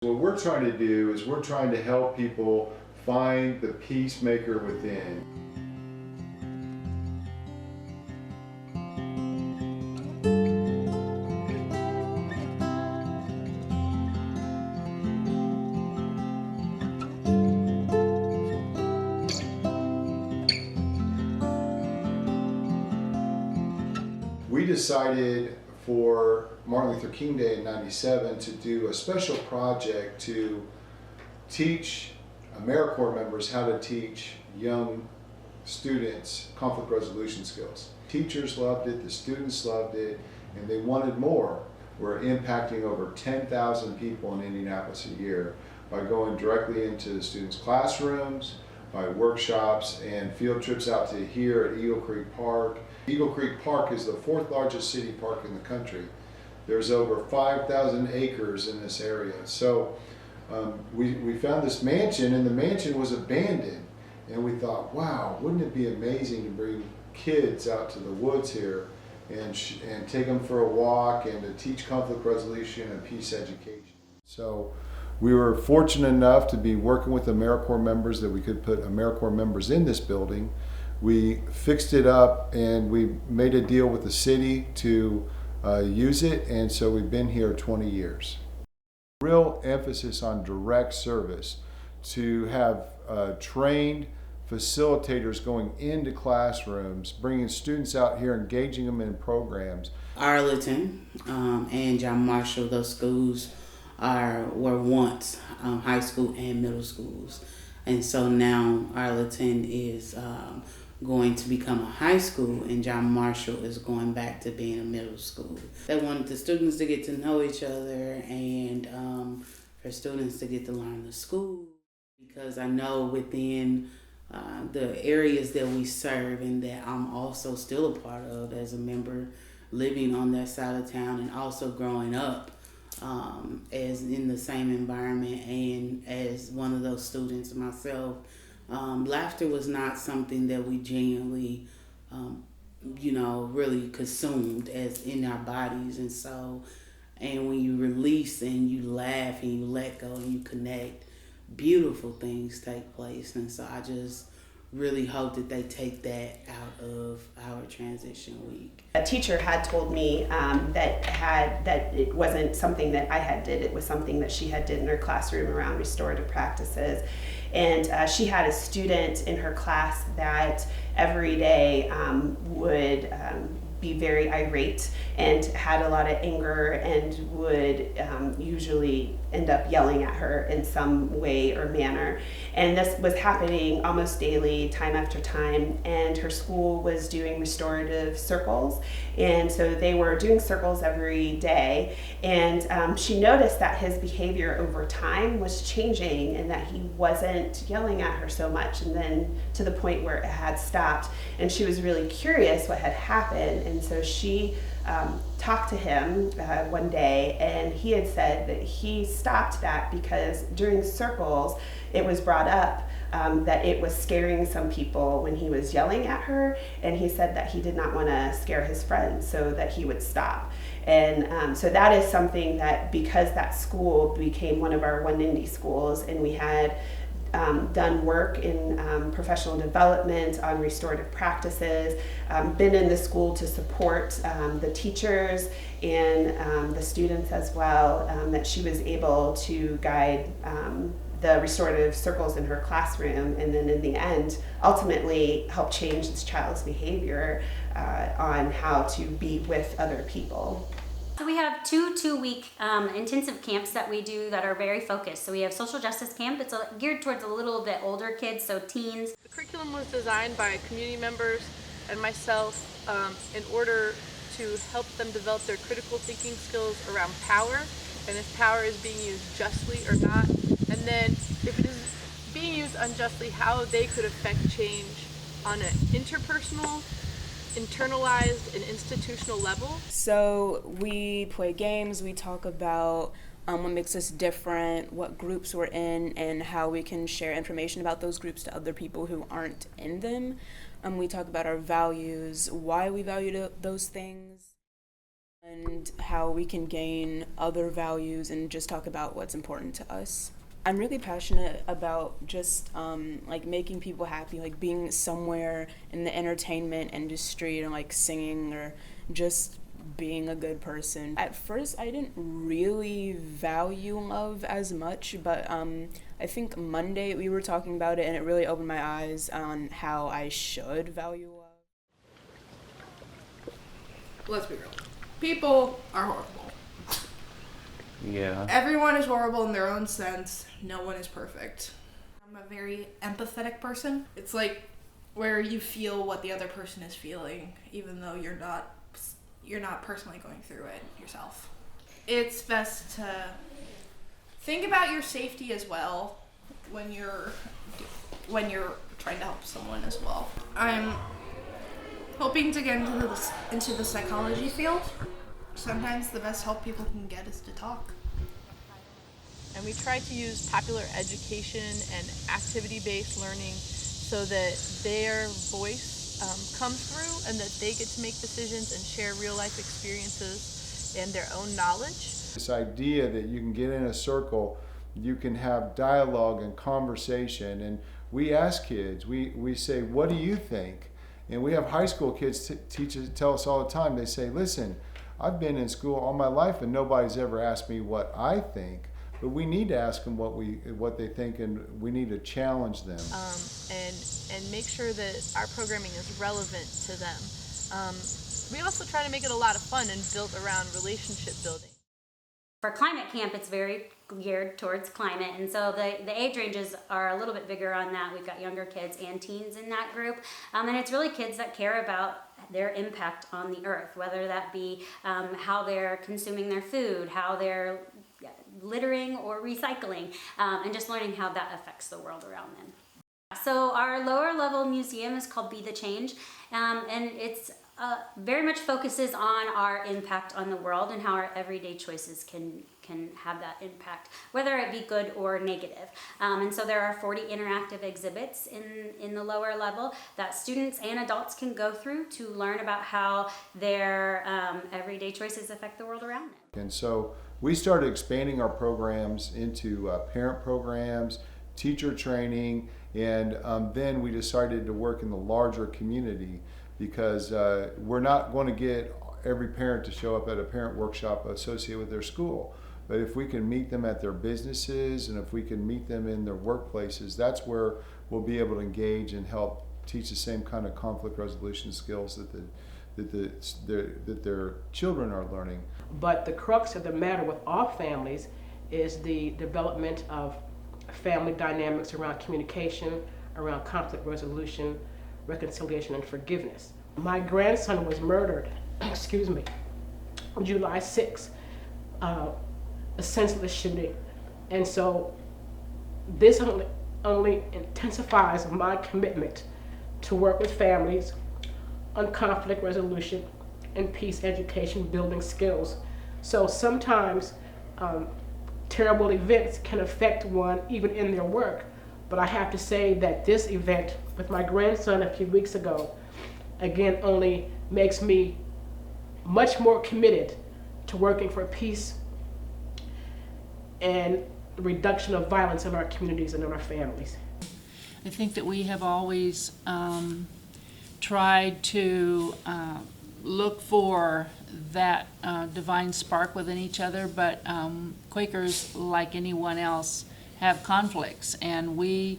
What we're trying to do is we're trying to help people find the peacemaker within. We decided for Martin Luther King Day in '97 to do a special project to teach AmeriCorps members how to teach young students conflict resolution skills. Teachers loved it, the students loved it, and they wanted more. We're impacting over 10,000 people in Indianapolis a year by going directly into the students' classrooms, by workshops and field trips out to here at Eagle Creek Park. Eagle Creek Park is the 4th largest city park in the country. There's over 5,000 acres in this area. So we found this mansion, and the mansion was abandoned. And we thought, wow, wouldn't it be amazing to bring kids out to the woods here and take them for a walk and to teach conflict resolution and peace education. So we were fortunate enough to be working with AmeriCorps members that we could put AmeriCorps members in this building. We fixed it up and we made a deal with the city to use it, and so we've been here 20 years. Real emphasis on direct service, to have trained facilitators going into classrooms, bringing students out here, engaging them in programs. Arlington and John Marshall, those schools were once high school and middle schools, and so now Arlington is going to become a high school, and John Marshall is going back to being a middle school. They wanted the students to get to know each other and for students to get to learn the school, because I know within the areas that we serve and that I'm also still a part of as a member living on that side of town and also growing up as in the same environment and as one of those students myself, laughter was not something that we genuinely, really consumed as in our bodies. And so, and when you release and you laugh and you let go and you connect, beautiful things take place. And so I just really hope that they take that out of our transition week. A teacher had told me that it wasn't something that I had did, it was something that she had did in her classroom around restorative practices. And she had a student in her class that every day would be very irate and had a lot of anger and would usually end up yelling at her in some way or manner. And this was happening almost daily, time after time, and her school was doing restorative circles, and so they were doing circles every day, and she noticed that his behavior over time was changing and that he wasn't yelling at her so much, and then to the point where it had stopped, and she was really curious what had happened. And so she talked to him one day, and he had said that he stopped that because during circles it was brought up that it was scaring some people when he was yelling at her, and he said that he did not want to scare his friends, so that he would stop. And so that is something that, because that school became one of our One Indy schools, and we had done work in professional development on restorative practices, been in the school to support the teachers and the students as well, that she was able to guide the restorative circles in her classroom, and then in the end ultimately help change this child's behavior on how to be with other people. So we have two-week intensive camps that we do that are very focused. So we have social justice camp. It's geared towards a little bit older kids, so teens. The curriculum was designed by community members and myself in order to help them develop their critical thinking skills around power, and if power is being used justly or not, and then if it is being used unjustly, how they could affect change on an interpersonal, internalized, and institutional level. So we play games, we talk about what makes us different, what groups we're in, and how we can share information about those groups to other people who aren't in them. We talk about our values, why we value those things, and and how we can gain other values and just talk about what's important to us. I'm really passionate about just like making people happy, like being somewhere in the entertainment industry and like singing or just being a good person. At first, I didn't really value love as much, but I think Monday we were talking about it and it really opened my eyes on how I should value love. Let's be real. People are horrible. Yeah. Everyone is horrible in their own sense. No one is perfect. I'm a very empathetic person. It's like where you feel what the other person is feeling, even though you're not personally going through it yourself. It's best to think about your safety as well when you're trying to help someone as well. I'm hoping to get into the psychology field. Sometimes the best help people can get is to talk. And we try to use popular education and activity-based learning so that their voice comes through and that they get to make decisions and share real-life experiences and their own knowledge. This idea that you can get in a circle, you can have dialogue and conversation, and we ask kids, we say, what do you think? And we have high school kids tell us all the time, they say, listen, I've been in school all my life and nobody's ever asked me what I think, but we need to ask them what they think, and we need to challenge them. And make sure that our programming is relevant to them. We also try to make it a lot of fun and built around relationship building. For climate camp, it's very geared towards climate, and so the age ranges are a little bit bigger on that. We've got younger kids and teens in that group, and it's really kids that care about their impact on the earth, whether that be how they're consuming their food, how they're littering or recycling, and just learning how that affects the world around them. So our lower level museum is called Be the Change, and it's very much focuses on our impact on the world and how our everyday choices can have that impact, whether it be good or negative. And so there are 40 interactive exhibits in the lower level that students and adults can go through to learn about how their everyday choices affect the world around them. And so we started expanding our programs into parent programs, teacher training, and then we decided to work in the larger community, because we're not going to get every parent to show up at a parent workshop associated with their school. But if we can meet them at their businesses and if we can meet them in their workplaces, that's where we'll be able to engage and help teach the same kind of conflict resolution skills that their children are learning. But the crux of the matter with all families is the development of family dynamics around communication, around conflict resolution, reconciliation, and forgiveness. My grandson was murdered, on July 6th, a senseless shooting. And so this only intensifies my commitment to work with families on conflict resolution and peace education building skills. So sometimes terrible events can affect one even in their work. But I have to say that this event with my grandson a few weeks ago, again, only makes me much more committed to working for peace and the reduction of violence in our communities and in our families. I think that we have always tried to look for that divine spark within each other, but Quakers, like anyone else, have conflicts, and we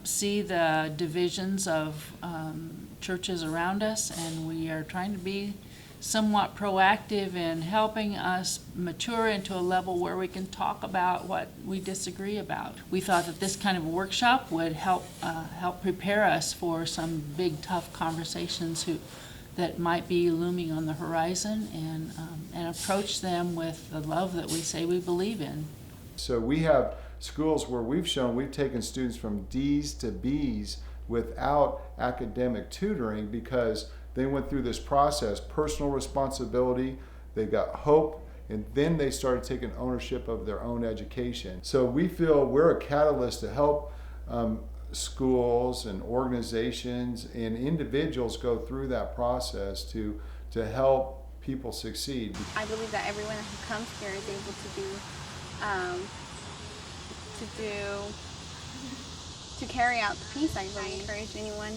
see the divisions of churches around us, and we are trying to be somewhat proactive in helping us mature into a level where we can talk about what we disagree about. We thought that this kind of workshop would help prepare us for some big, tough conversations that might be looming on the horizon, and approach them with the love that we say we believe in. So we have schools where we've taken students from D's to B's without academic tutoring, because they went through this process, personal responsibility, they got hope, and then they started taking ownership of their own education. So we feel we're a catalyst to help schools and organizations and individuals go through that process to help people succeed. I believe that everyone who comes here is able to carry out the peace. I really encourage anyone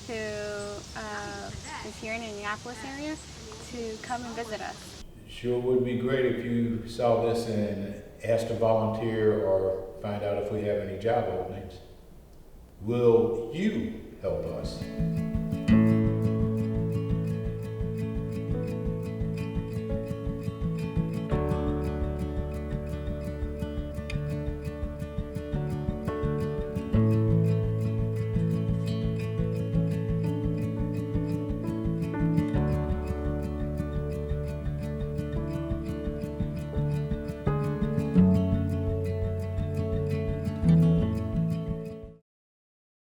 who is here in the Indianapolis area to come and visit us. Sure would be great if you saw this and asked to volunteer or find out if we have any job openings. Will you help us?